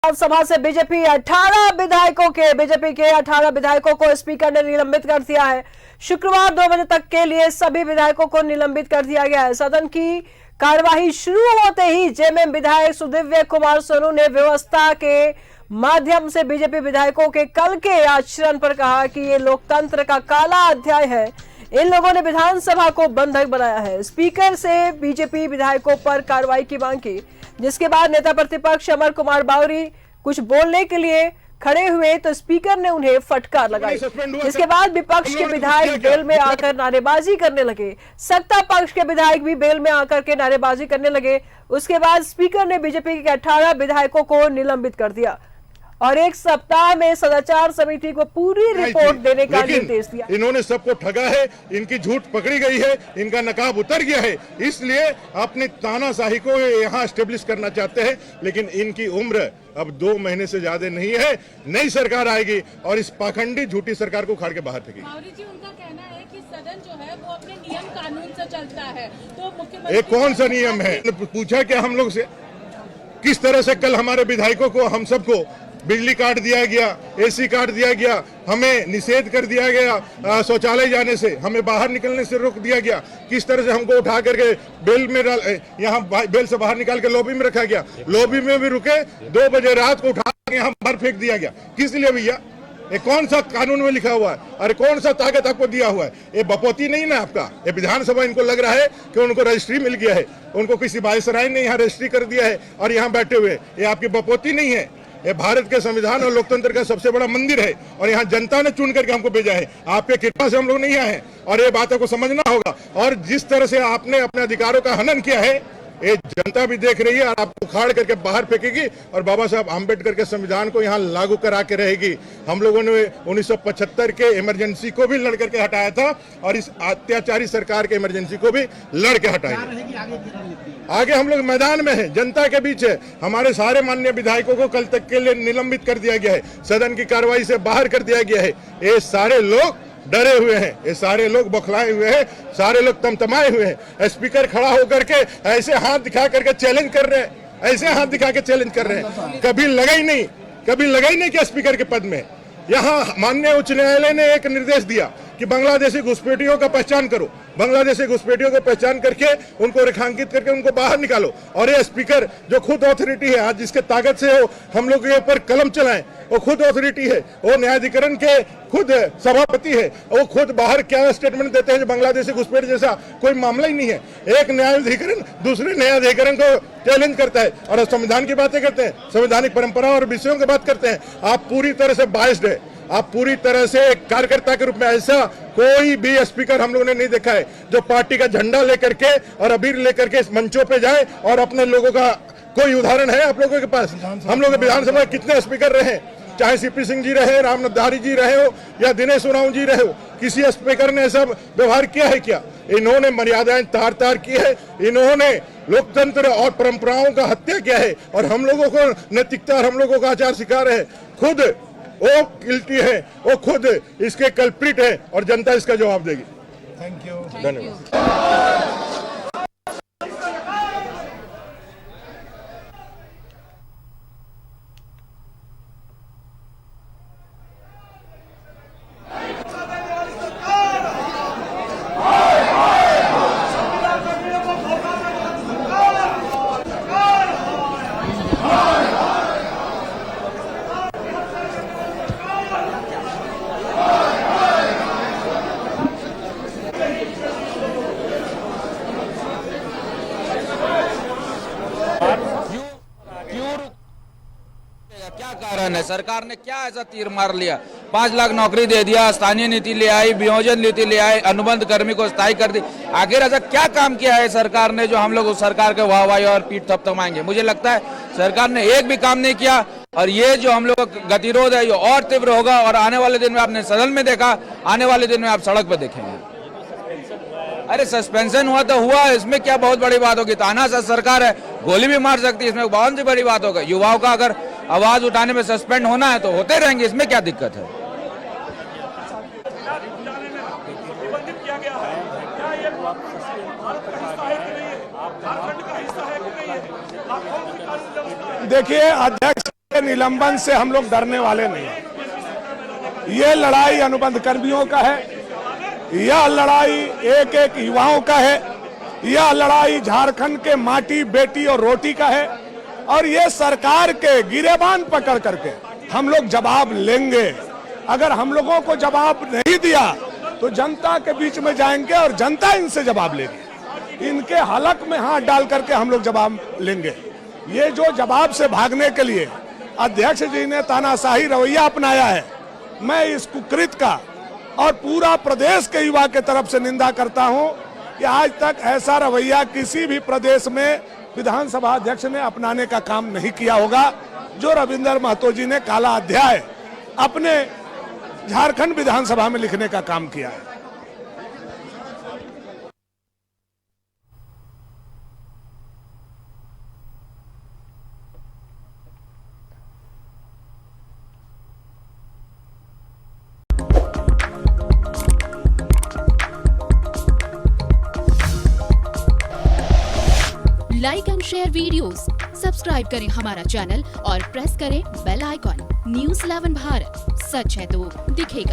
सभा से बीजेपी के 18 विधायकों को स्पीकर ने निलंबित कर दिया है। शुक्रवार 2 बजे तक के लिए सभी विधायकों को निलंबित कर दिया गया है। सदन की कार्यवाही शुरू होते ही जेएमएम विधायक सुदिव्य कुमार सोनू ने व्यवस्था के माध्यम से बीजेपी विधायकों के कल के आचरण पर कहा कि ये लोकतंत्र का काला अध्याय है। इन लोगों ने विधानसभा को बंधक बनाया है। स्पीकर से बीजेपी विधायकों पर कार्रवाई की मांग की, जिसके बाद नेता प्रतिपक्ष अमर कुमार बावरी कुछ बोलने के लिए खड़े हुए तो स्पीकर ने उन्हें फटकार लगाई। इसके बाद विपक्ष के विधायक बेल में आकर नारेबाजी करने लगे। सत्ता पक्ष के विधायक भी बेल में आकर के नारेबाजी करने लगे। उसके बाद स्पीकर ने बीजेपी के 18 विधायकों को निलंबित कर दिया और 1 सप्ताह में सदाचार समिति को पूरी रिपोर्ट देने का निर्देश दिया। इन्होंने सबको ठगा है, इनकी झूठ पकड़ी गई है, इनका नकाब उतर गया है, इसलिए अपनी तानाशाही को यहाँ एस्टेब्लिश करना चाहते हैं। लेकिन इनकी उम्र अब 2 महीने से ज्यादा नहीं है। नई सरकार आएगी और इस पाखंडी झूठी सरकार को उखाड़ के बाहर फेंकेगी। बावरी जी, उनका कहना है कि सदन जो है वो अपने नियम कानून से चलता है, तो मुख्यमंत्री ये कौन सा नियम है? पूछा क्या हम लोग से? किस तरह से कल हमारे विधायकों को, हम सबको बिजली काट दिया गया, एसी काट दिया गया, हमें निषेध कर दिया गया शौचालय जाने से, हमें बाहर निकलने से रोक दिया गया। किस तरह से हमको उठा करके बेल में यहाँ बेल से बाहर निकाल के लॉबी में रखा गया। लॉबी में भी रुके, 2 बजे रात को उठा के यहाँ बाहर फेंक दिया गया। किस लिए भैया? ये कौन सा कानून में लिखा हुआ है? अरे कौन सा ताकत आपको दिया हुआ है? ये बपोती नहीं ना आपका। ये विधानसभा, इनको लग रहा है कि उनको रजिस्ट्री मिल गया है, उनको किसी वायसराय ने यहाँ रजिस्ट्री कर दिया है और यहाँ बैठे हुए। ये आपकी बपोती नहीं है। ये भारत के संविधान और लोकतंत्र का सबसे बड़ा मंदिर है और यहाँ जनता ने चुन करके हमको भेजा है। आपके कृपा से हम लोग नहीं आए हैं और ये बातों को समझना होगा। और जिस तरह से आपने अपने अधिकारों का हनन किया है, ये जनता भी देख रही है और आपको उखाड़ करके बाहर फेंकेगी और बाबा साहब आम्बेडकर के संविधान को यहाँ लागू करा के रहेगी। हम लोगों ने 1975 के इमरजेंसी को भी लड़ करके हटाया था और इस अत्याचारी सरकार के इमरजेंसी को भी लड़ के हटाएंगे। आगे हम लोग मैदान में हैं, जनता के बीच है। हमारे सारे माननीय विधायकों को कल तक के लिए निलंबित कर दिया गया है, सदन की कार्रवाई से बाहर कर दिया गया है। ये सारे लोग डरे हुए हैं, ये सारे लोग बौखलाए हुए हैं, सारे लोग तमतमाए हुए हैं। स्पीकर खड़ा होकर के ऐसे हाथ दिखा करके चैलेंज कर रहे हैं, ऐसे हाथ दिखा के चैलेंज कर रहे हैं। कभी लगा ही नहीं कि स्पीकर के पद में। यहाँ माननीय उच्च न्यायालय ने एक निर्देश दिया कि बांग्लादेशी घुसपैठियों का पहचान करो, बांग्लादेशी घुसपैठियों को पहचान करके उनको रेखांकित करके उनको बाहर निकालो। और ये स्पीकर जो खुद अथॉरिटी है, आज जिसके ताकत से वो हम लोग के ऊपर कलम चलाएं, वो खुद अथॉरिटी है, वो न्यायाधिकरण के खुद सभापति है, वो खुद बाहर क्या स्टेटमेंट देते हैं जो बांग्लादेशी घुसपैठ जैसा कोई मामला ही नहीं है। एक न्यायाधिकरण दूसरे न्यायाधिकरण को चैलेंज करता है और संविधान की बातें करते हैं, संवैधानिक परंपरा और विषयों की बात करते हैं। आप पूरी तरह से बायस्ड है, आप पूरी तरह से एक कार्यकर्ता के रूप में। ऐसा कोई भी स्पीकर हम लोगों ने नहीं देखा है जो पार्टी का झंडा लेकर के और अबीर लेकर के इस मंचों पे जाए और अपने लोगों का कोई उदाहरण है आप लोगों के पास? हम लोग विधानसभा में कितने स्पीकर रहे, चाहे सीपी सिंह जी रहे, राम नद्धारी जी रहे हो या दिनेश उरांव जी रहे हो, किसी स्पीकर ने ऐसा व्यवहार किया है क्या? इन्होंने मर्यादाएं तार तार की है, इन्होंने लोकतंत्र और परंपराओं का हत्या किया है और हम लोगों को नैतिकता और हम लोगों का आचार सिखा रहे हैं। खुद वो गिल्टी है, वो खुद इसके कल्प्रिट है और जनता इसका जवाब देगी। थैंक यू, धन्यवाद। क्या कारण है? सरकार ने क्या ऐसा तीर मार लिया? 5 लाख नौकरी दे दिया, स्थानीय नीति ले आई, वियोजन नीति ले आई, अनुबंध कर्मी को स्थायी कर दी। आखिर ऐसा क्या काम किया है सरकार ने जो हम लोग उस सरकार के वाहवाही और पीठ थपथपाएंगे? मुझे लगता है सरकार ने एक भी काम नहीं किया और ये जो हम लोग का गतिरोध है ये और तीव्र होगा और आने वाले दिन में आपने सदन में देखा, आने वाले दिन में आप सड़क पर देखेंगे। अरे सस्पेंशन हुआ तो हुआ, इसमें क्या बहुत बड़ी बात होगी? तानाशाह सरकार है, गोली भी मार सकती है, इसमें बहुत सी बड़ी बात होगी। युवाओं का अगर आवाज उठाने में सस्पेंड होना है तो होते रहेंगे, इसमें क्या दिक्कत है? देखिए अध्यक्ष निलंबन से हम लोग डरने वाले नहीं हैं। ये लड़ाई अनुबंध कर्मियों का है, यह लड़ाई एक एक युवाओं का है, यह लड़ाई झारखंड के माटी बेटी और रोटी का है। और ये सरकार के गिरेबान पकड़ करके हम लोग जवाब लेंगे। अगर हम लोगों को जवाब नहीं दिया तो जनता के बीच में जाएंगे और जनता इनसे जवाब लेगी। इनके हलक में हाथ डाल करके हम लोग जवाब लेंगे। ये जो जवाब से भागने के लिए अध्यक्ष जी ने तानाशाही रवैया अपनाया है, मैं इस कुकृत का और पूरा प्रदेश के युवा के तरफ से निंदा करता हूं कि आज तक ऐसा रवैया किसी भी प्रदेश में विधानसभा अध्यक्ष ने अपनाने का काम नहीं किया होगा। जो रविंद्र महतो जी ने काला अध्याय अपने झारखंड विधानसभा में लिखने का काम किया है। Like and share videos, subscribe करें हमारा चैनल और प्रेस करें बेल आइकॉन। न्यूज़ 11 भारत, सच है तो दिखेगा।